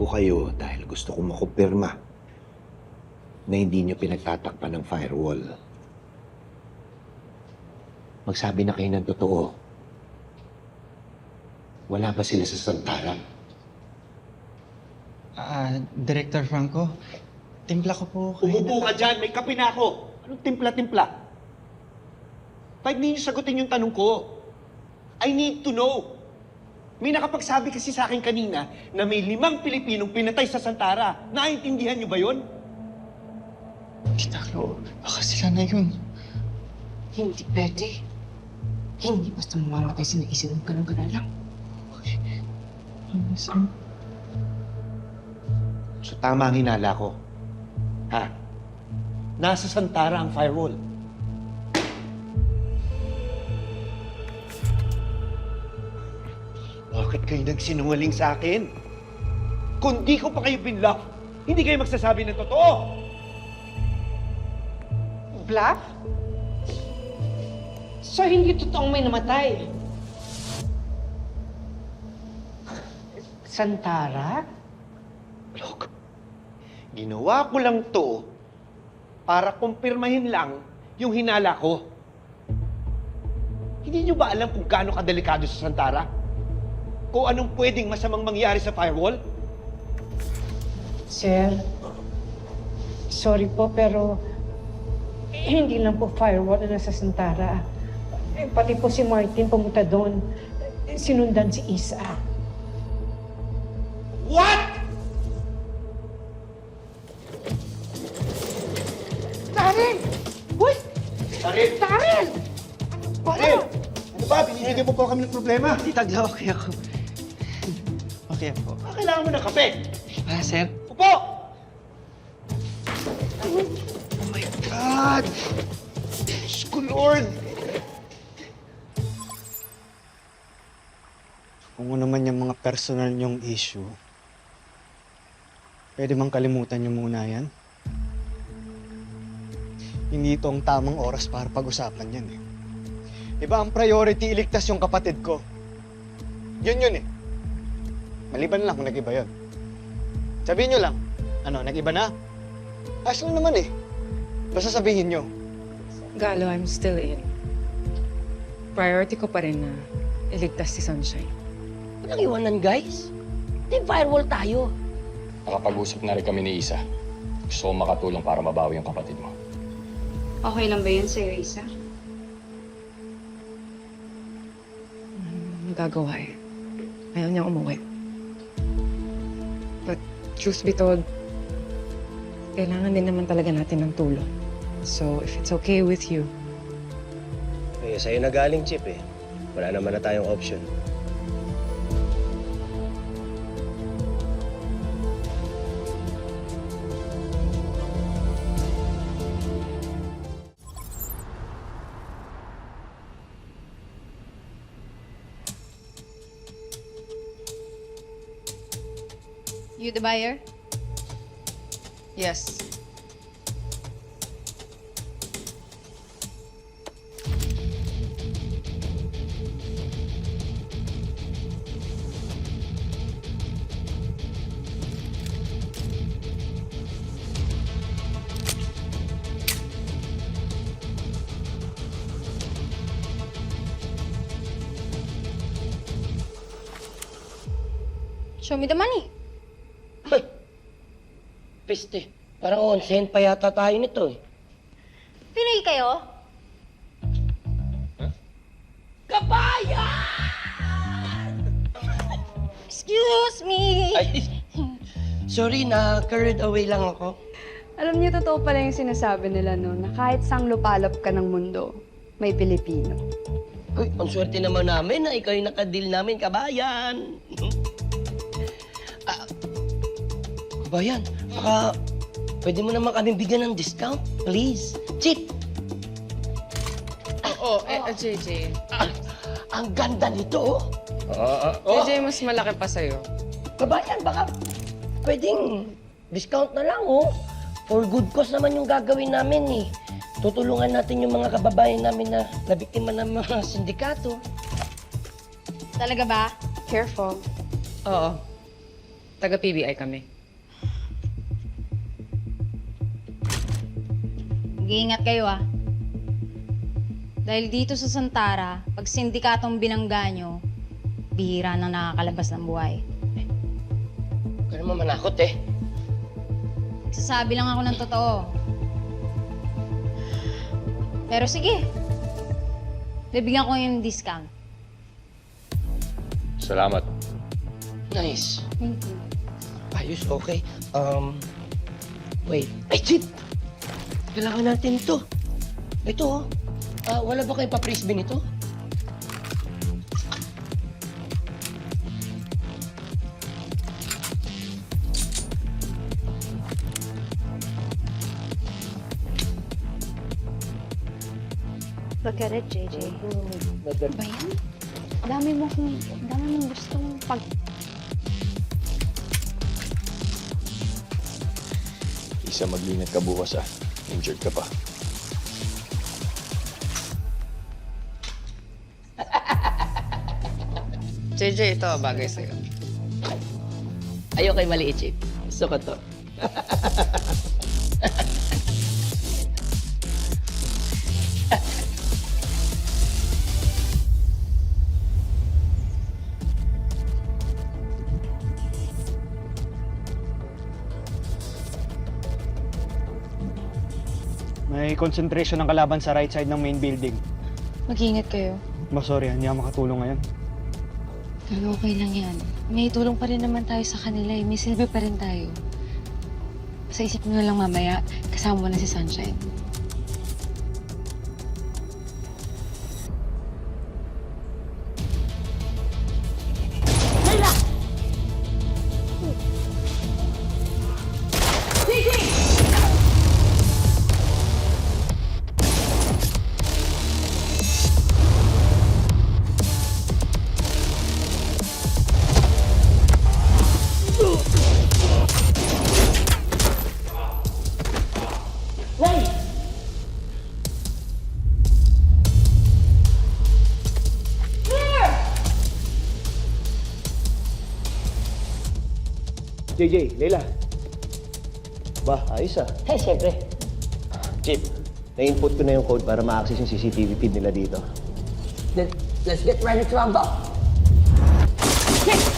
kayo dahil gusto kong makumpirma na hindi nyo pinagtatakpan ng firewall. Magsabi na kayo ng totoo. Wala ba sila sa Santara? Director Franco, timpla ko po kayo. Umupo ka dyan! May kape na ako! Anong timpla-timpla? Kahit hindi nyo sagutin yung tanong ko. I need to know. May nakapagsabi kasi sa akin kanina na may 5 Pilipinong pinatay sa Santara. Naintindihan nyo ba yun? Tita Clo, baka sila na yun. Hindi pwede. Hindi basta mamamatay si Naisa ng ganun-ganun lang. So tama ang hinala ko. Ha? Nasa Santara ang firewall. Bakit kayo nagsinungaling sa akin? Kung di ko pa kayo binlock, hindi kayo magsasabi ng totoo! Bluff? So, hindi totoong may namatay? Santara? Look, ginawa ko lang to para kumpirmahin lang yung hinala ko. Hindi nyo ba alam kung gaano kadelikado sa Santara? Kung anong pwedeng masamang mangyari sa firewall? Sir, sorry po pero hindi lang po firewall na nasa Santara. Pati po si Martin pumunta doon. Sinundan si Isa. What?! Daryl! Uy! Daryl! Daryl! Daryl! Ano ba? Binibigyan mo po kami ng problema. Tita Clo, okay ako. Okay po. Kailangan mo ng kape. Sir? Upo! Oh my God! Diyos ko, Lord! Kung ano man yung mga personal niyong issue, pwede mang kalimutan niyo muna yan. Hindi ito ang tamang oras para pag-usapan yan eh. Iba ang priority, iligtas yung kapatid ko. Yun eh. Maliban lang kung nag-iba yun. Sabihin niyo lang, ano, nag-iba na? Ayos lang naman eh. Basta sabihin niyo. Galo, I'm still in. Priority ko pa rin na iligtas si Sunshine. Walang iwanan, guys. Team firewall tayo. Nakapag-usap na rin kami ni Isa. Gusto kong makatulong para mabawi yung kapatid mo. Okay lang ba yun sa'yo, Isa? Magagawa eh. Ayaw niya umuwi. But truth be told, kailangan din naman talaga natin ng tulong. So if it's okay with you, Eh, sa'yo na galing, Chip eh. Wala naman na tayong option. You the buyer? yes. Show me the money. Piste, parang onsen pa yata tayo nito eh. Pinoy kayo? Kabayan! Excuse me! Ay, sorry na, carried away lang ako. Alam niyo, totoo pala yung sinasabi nila, no, na kahit sang lupalop ka ng mundo, may Pilipino. Uy, ang swerte naman namin na ikaw yung nakadil namin, kabayan. Kabayan, baka pwede mo naman kami bigyan ng discount, please. Chip! JJ. Ang ganda nito, oh. JJ, mas malaki pa sa'yo. Kabayan, baka pwedeng discount na lang, oh. For good cause naman yung gagawin namin, eh. Tutulungan natin yung mga kababayan namin na nabiktima ng mga sindikato. Talaga ba? Careful. Oo. Taga-PBI kami. Mag-iingat kayo ah. Dahil dito sa Santara, pag sindikatong binangga nyo, bihira nang nakakalabas ng buhay. Huwag ka naman manakot eh. Nagsasabi lang ako ng totoo. Pero sige, bibigyan ko yung discount. Salamat. Nice. Thank you. Ayos, okay. Wait. Ay, Chip! Kailangan natin ito. Ito, oh. Wala ba kayong pa-frisbee nito? Look at it, JJ. Ba yan? Dami mong gustong pag... Isa, mag-ingat ka bukas ah. Injured ka pa. JJ, ito bagay sa'yo. Ayaw kay maliit, Chip. Gusto ko to. May concentration ng kalaban sa right side ng main building. Mag-ingat kayo. Sorry, hindi ako makatulong ngayon. Pero okay lang yan. May tulong pa rin naman tayo sa kanila eh. May silbi pa rin tayo. Sa isip mo na lang mamaya, kasama mo na si Sunshine. JJ, Leila. Ba, ayos ah. Hey, siyempre. Chip, na-input ko na yung code para ma-access yung CCTV feed nila dito. Let's get ready to rumble. Yes!